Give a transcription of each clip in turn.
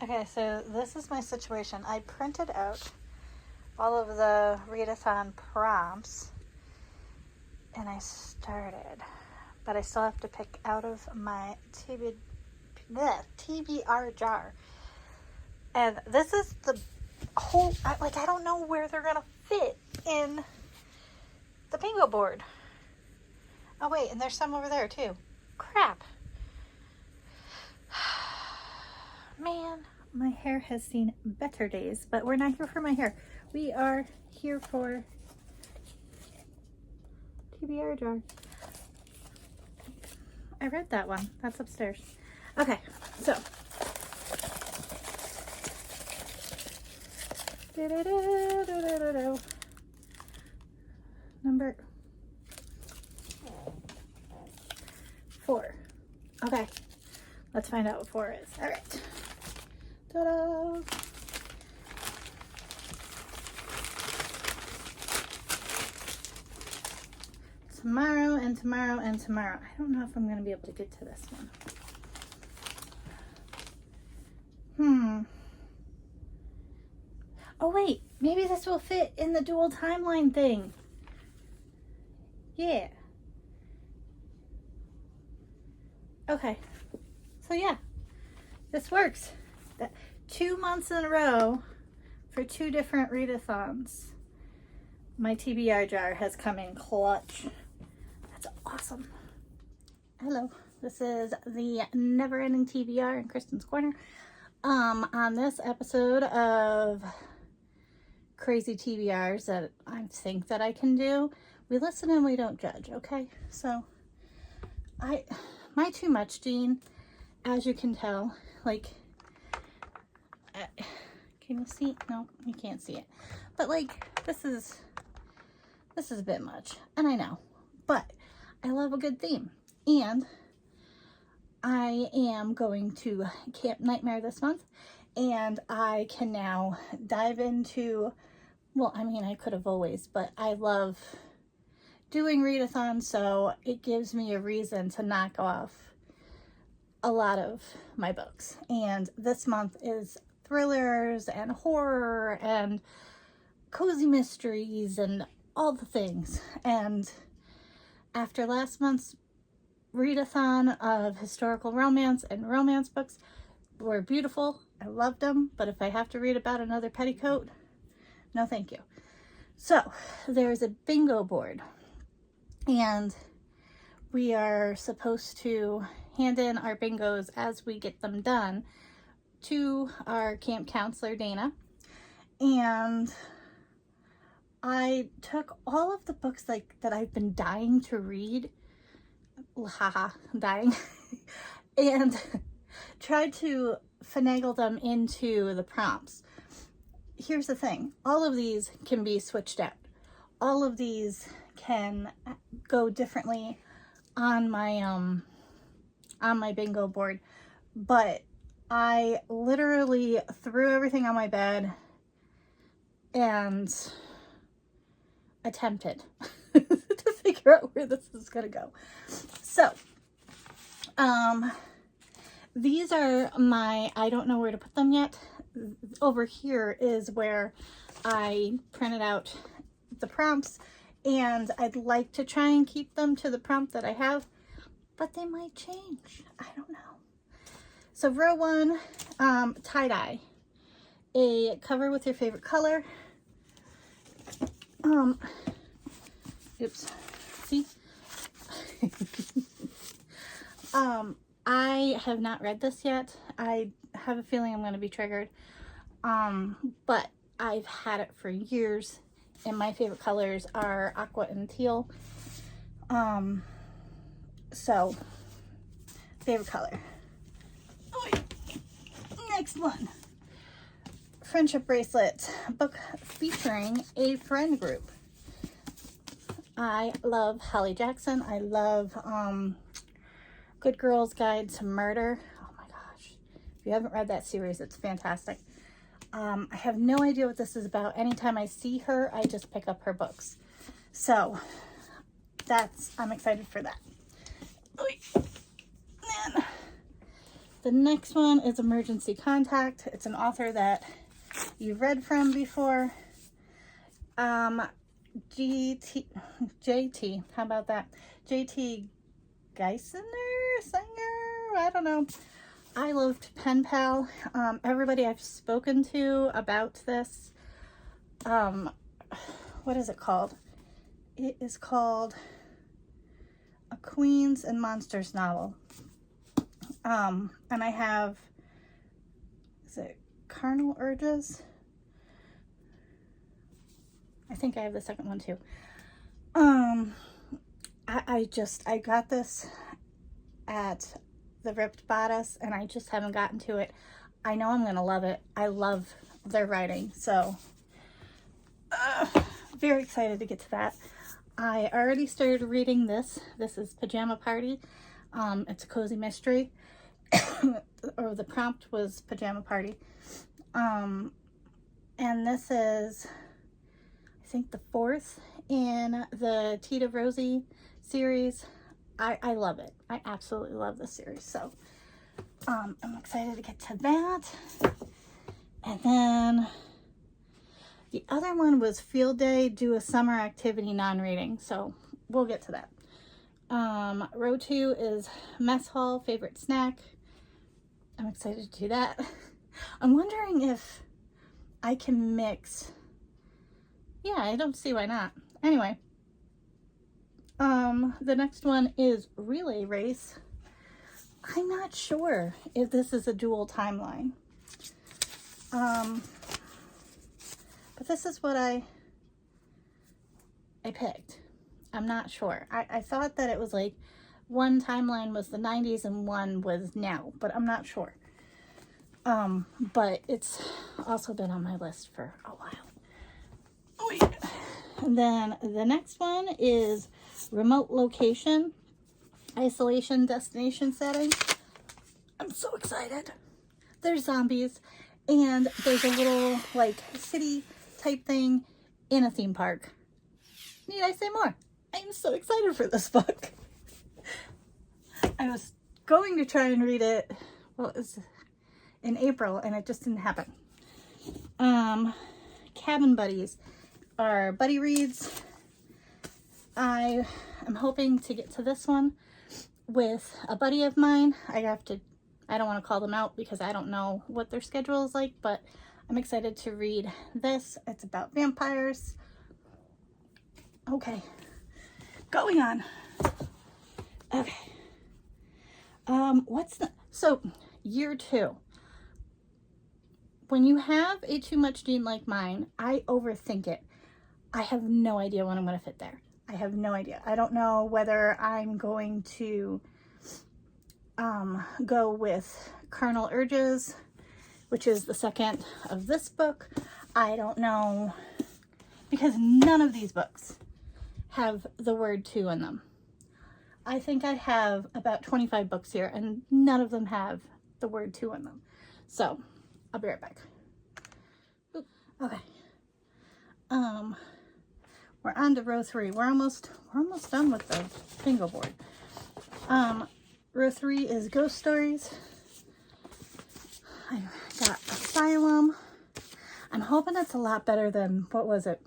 Okay, so this is my situation. I printed out all of the readathon prompts and I started, but I still have to pick out of my TBR jar. And this is the whole, I don't know where they're gonna fit in the bingo board. Oh wait, and there's some over there too. Crap. Man, my hair has seen better days, but we're not here for my hair. We are here for TBR jar. I read that one. That's upstairs. Okay, so. Number 4. Okay, let's find out what 4 is. All right. Ta-da! Tomorrow and tomorrow and tomorrow. I don't know if I'm going to be able to get to this one. Oh wait, maybe this will fit in the dual timeline thing. Yeah. Okay. So yeah, this works. 2 months in a row for 2 different readathons. My TBR jar has come in clutch. That's awesome. Hello, this is the never-ending TBR in Kristen's Corner. On this episode of crazy TBRs that I think that I can do, we listen and we don't judge, okay? So, my too much gene, as you can tell, like, can you see? No, you can't see it. But like, this is a bit much, and I know, but I love a good theme, and I am going to Camp Nightmare this month, and I can now dive into, well, I mean, I could have always, but I love doing readathons, so it gives me a reason to knock off a lot of my books. And this month is thrillers and horror and cozy mysteries and all the things. And after last month's readathon of historical romance and romance books were beautiful, I loved them, but if I have to read about another petticoat, no thank you. So there's a bingo board, and we are supposed to hand in our bingos as we get them done to our camp counselor, Dana. And I took all of the books that I've been dying to read, dying, and tried to finagle them into the prompts. Here's the thing, all of these can be switched out. All of these can go differently on my bingo board, but I literally threw everything on my bed and attempted to figure out where this is gonna go. So these are my, I don't know where to put them yet. Over here is where I printed out the prompts, and I'd like to try and keep them to the prompt that I have, but they might change. I don't know. So row 1, tie-dye. A cover with your favorite color. Oops. See? I have not read this yet. I have a feeling I'm going to be triggered. But I've had it for years, and my favorite colors are aqua and teal. So, favorite color. Next one. Friendship bracelet, book featuring a friend group. I love Holly Jackson. I love Good Girl's Guide to Murder. Oh my gosh. If you haven't read that series, it's fantastic. I have no idea what this is about. Anytime I see her, I just pick up her books. So I'm excited for that. And The next one is Emergency Contact. It's an author that you've read from before. JT, how about that? JT Singer, I don't know. I loved Pen Pal. Everybody I've spoken to about this, what is it called? It is called A Queens and Monsters Novel. And I have, is it Carnal Urges? I think I have the second one too. I got this at the Ripped Bodice and I just haven't gotten to it. I know I'm gonna love it. I love their writing, so very excited to get to that. I already started reading this. This is Pajama Party. It's a cozy mystery. Or the prompt was Pajama Party. And this is, I think, the fourth in the Tita Rosie series. I love it. I absolutely love this series. So I'm excited to get to that. And then the other one was Field Day, Do a Summer Activity Non-Reading. So we'll get to that. Row 2 is Mess Hall, Favorite Snack. I'm excited to do that. I'm wondering if I can mix. Yeah, I don't see why not. Anyway, the next one is Relay Race. I'm not sure if this is a dual timeline. But this is what I picked. I'm not sure. I thought that it was like one timeline was the 90s and one was now, but I'm not sure. But it's also been on my list for a while. Oh, yeah. And then the next one is Remote Location, Isolation Destination Setting. I'm so excited. There's zombies and there's a little like city type thing in a theme park. Need I say more? I'm so excited for this book. I was going to try and read it, well, it was in April and it just didn't happen. Cabin Buddies are buddy reads. I am hoping to get to this one with a buddy of mine. I don't want to call them out because I don't know what their schedule is like, but I'm excited to read this. It's about vampires. Okay, going on. Okay. So year 2. When you have a too much dream like mine, I overthink it. I have no idea when I'm going to fit there. I have no idea. I don't know whether I'm going to go with Carnal Urges, which is the second of this book. I don't know, because none of these books have the word "to" in them. I think I have about 25 books here and none of them have the word "to" in them. So I'll be right back. Ooh, okay. We're on to row 3. We're almost done with the bingo board. Row 3 is Ghost Stories. I got Asylum. I'm hoping it's a lot better than, what was it?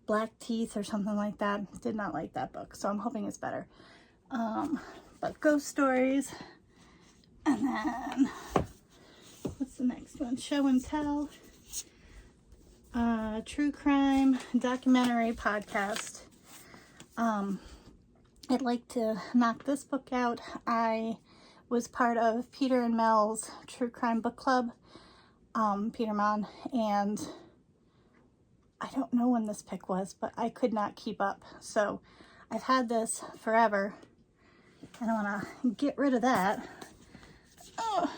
Black Teeth or something like that. Did not like that book, so I'm hoping it's better. But Ghost Stories. And then, what's the next one? Show and Tell. True crime documentary podcast. I'd like to knock this book out. I was part of Peter and Mel's True Crime Book Club, Peter Mon, and I don't know when this pick was, but I could not keep up. So I've had this forever, and I want to get rid of that. Oh.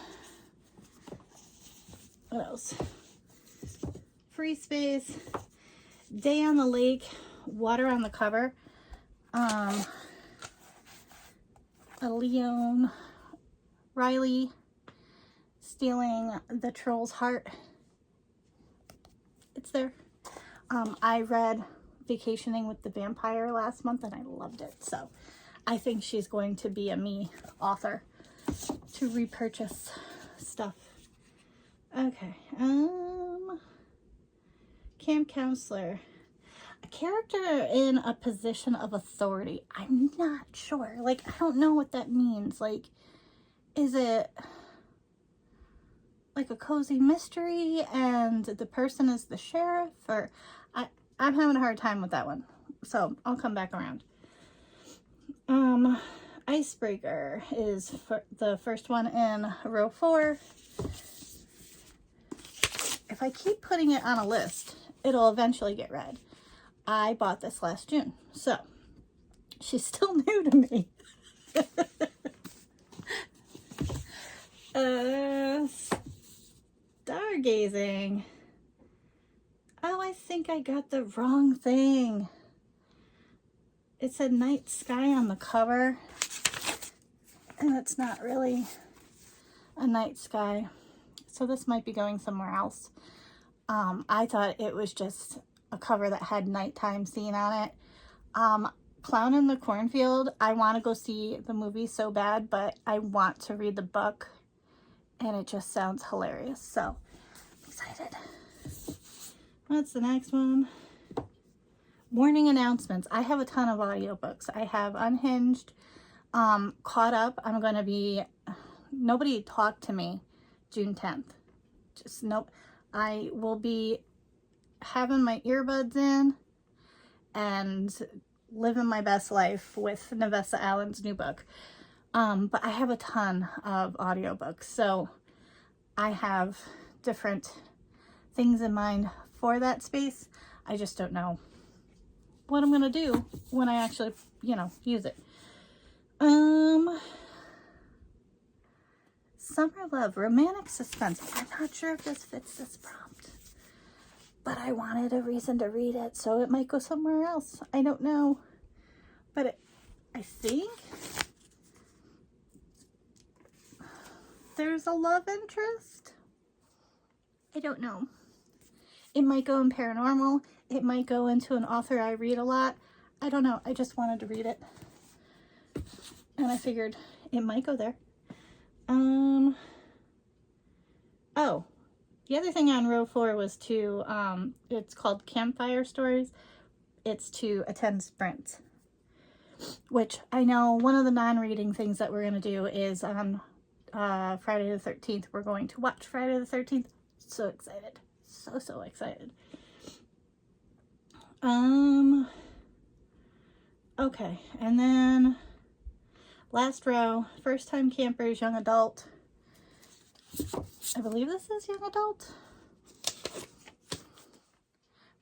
What else? Free Space, Day on the Lake, Water on the Cover. A Leon Riley, Stealing the Troll's Heart. It's there. I read Vacationing with the Vampire last month and I loved it. So I think she's going to be a me author. to repurchase stuff. Okay. Camp counselor. A character in a position of authority. I'm not sure. Like, I don't know what that means. Like, is it like a cozy mystery and the person is the sheriff? Or I'm having a hard time with that one. So I'll come back around. Icebreaker is the first one in row 4. If I keep putting it on a list, it'll eventually get read. I bought this last June, so she's still new to me. Stargazing. Oh, I think I got the wrong thing. It said night sky on the cover, and it's not really a night sky. So this might be going somewhere else. I thought it was just a cover that had nighttime scene on it. Clown in the Cornfield, I want to go see the movie so bad, but I want to read the book, and it just sounds hilarious. So, I'm excited. What's the next one? Morning announcements. I have a ton of audiobooks. I have Unhinged, Caught Up. I'm going to be Nobody Talk to Me, June 10th. Just nope. I will be having my earbuds in and living my best life with Nevessa Allen's new book. But I have a ton of audiobooks, so I have different things in mind for that space. I just don't know what I'm gonna do when I actually, use it. Summer Love, romantic suspense. I'm not sure if this fits this prompt, but I wanted a reason to read it, so it might go somewhere else. I don't know, but I think there's a love interest. I don't know. It might go in paranormal. It might go into an author I read a lot. I don't know. I just wanted to read it, and I figured it might go there. Oh, the other thing on row 4 was to, it's called Campfire Stories. It's to attend sprints, which I know one of the non-reading things that we're going to do is on Friday the 13th. We're going to watch Friday the 13th. So excited. So excited. Okay, and then last row, first time campers, young adult. I believe this is young adult.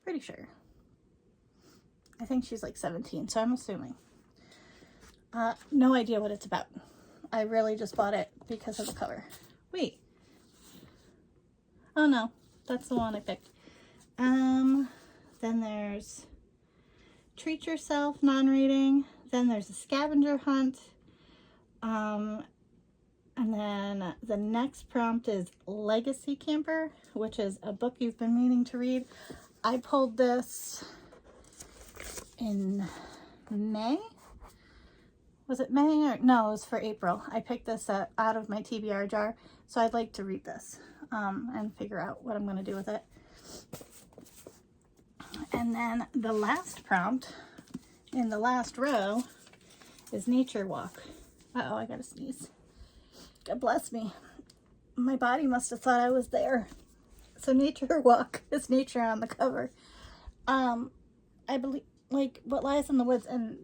Pretty sure. I think she's like 17, so I'm assuming. No idea what it's about. I really just bought it because of the cover. Wait. Oh no, that's the one I picked. Then there's Treat Yourself, non-reading. Then there's a Scavenger Hunt. And then the next prompt is Legacy Camper, which is a book you've been meaning to read. I pulled this in May. Was it May or no? It was for April. I picked this out of my TBR jar, so I'd like to read this and figure out what I'm going to do with it. And then the last prompt in the last row is Nature Walk. Uh-oh, I gotta sneeze. God bless me. My body must have thought I was there. So Nature Walk is nature on the cover. I believe, like, what lies in the woods, and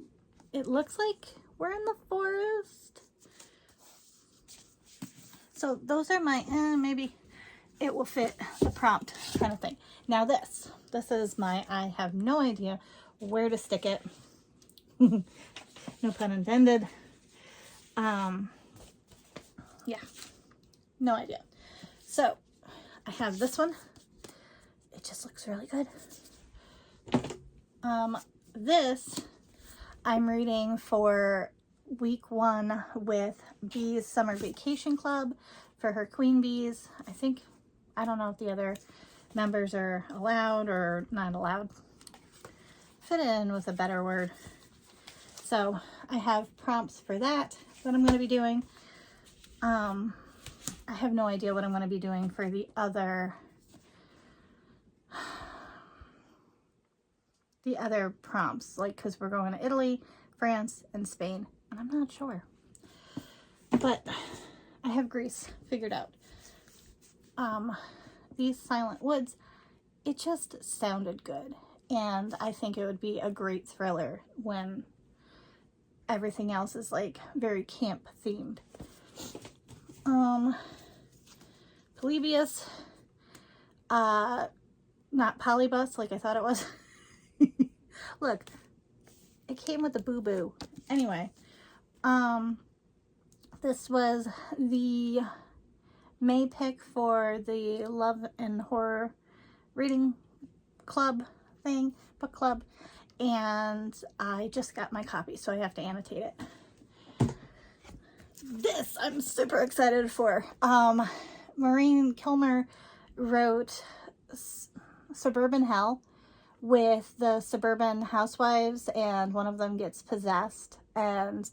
it looks like we're in the forest. So those are my, maybe it will fit the prompt kind of thing. Now this is my, I have no idea where to stick it. No pun intended. Yeah, no idea. So I have this one. It just looks really good. This I'm reading for week 1 with Bee's Summer Vacation Club for her queen bees. I don't know if the other members are allowed or not allowed. Fit in with a better word. So I have prompts for that I'm going to be doing. I have no idea what I'm going to be doing for the other prompts, like, because we're going to Italy, France, and Spain, and I'm not sure, but I have Greece figured out. These Silent Woods, it just sounded good, and I think it would be a great thriller when everything else is like very camp themed. Polybius, not Polybus like I thought it was. Look, it came with a boo-boo. Anyway, this was the May pick for the Love and Horror reading club thing, book club, and I just got my copy, so I have to annotate it. This I'm super excited for. Maureen Kilmer wrote Suburban Hell with the suburban housewives, and one of them gets possessed, and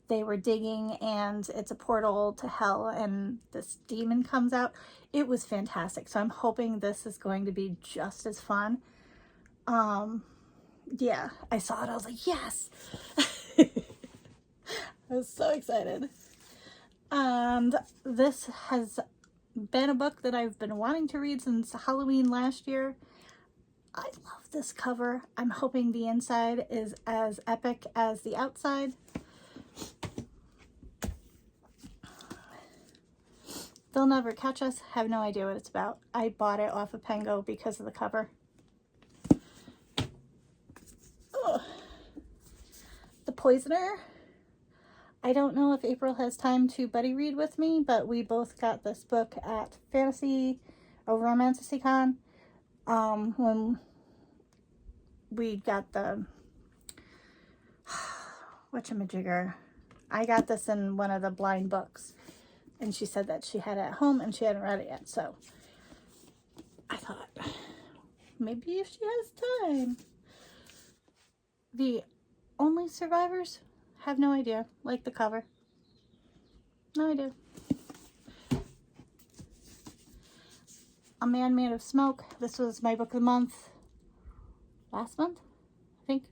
they were digging, and it's a portal to hell, and this demon comes out. It was fantastic, so I'm hoping this is going to be just as fun. Yeah, I saw it, I was like, yes! I was so excited. And this has been a book that I've been wanting to read since Halloween last year. I love this cover. I'm hoping the inside is as epic as the outside. They'll Never Catch Us. Have no idea what it's about. I bought it off of Pengo because of the cover. Ugh. The Poisoner. I don't know if April has time to buddy read with me, but we both got this book at Romanticon when we got the whatchamajigger. I got this in one of the blind books, and she said that she had it at home and she hadn't read it yet, so I thought maybe if she has time. The Only Survivors. Have no idea. Like the cover. No idea. A Man Made of Smoke. This was my book of the month last month, I think.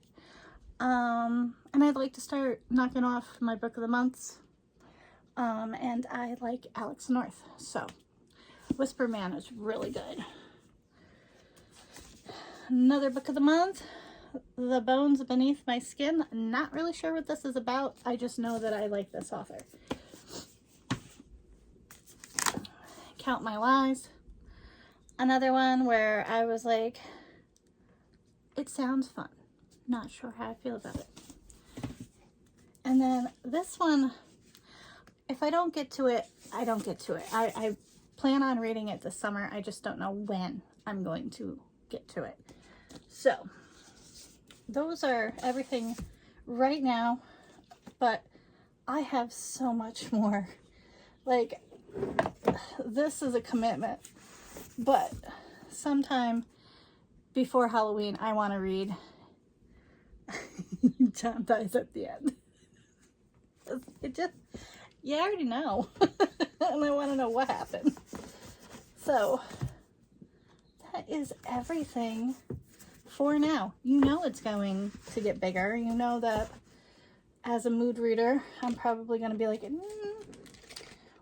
And I'd like to start knocking off my book of the months. And I like Alex North. So Whisper Man is really good. Another book of the month. The Bones Beneath My Skin. Not really sure what this is about. I just know that I like this author. Count My Lies. Another one where I was like, it sounds fun. Not sure how I feel about it. And then this one, if I don't get to it, I don't get to it. I plan on reading it this summer. I just don't know when I'm going to get to it. So those are everything right now, but I have so much more. Like, this is a commitment, but sometime before Halloween, I want to read John Dies at the End. It just, you already know, and I want to know what happened. So that is everything for now. You know it's going to get bigger. You know that as a mood reader, I'm probably going to be like,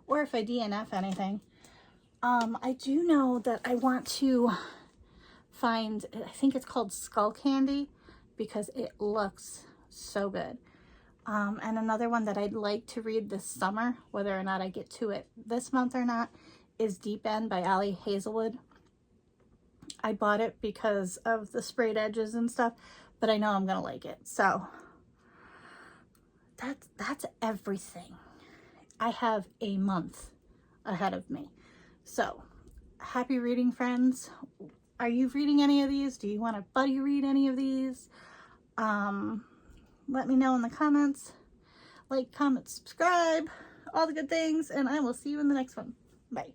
or if I DNF anything. I do know that I want to find, I think it's called Skull Candy, because it looks so good. And another one that I'd like to read this summer, whether or not I get to it this month or not, is Deep End by Ali Hazelwood. I bought it because of the sprayed edges and stuff, but I know I'm gonna like it. So that's everything. I have a month ahead of me. So happy reading, friends. Are you reading any of these? Do you want to buddy read any of these? Let me know in the comments. Like, comment, subscribe, all the good things, and I will see you in the next one. Bye.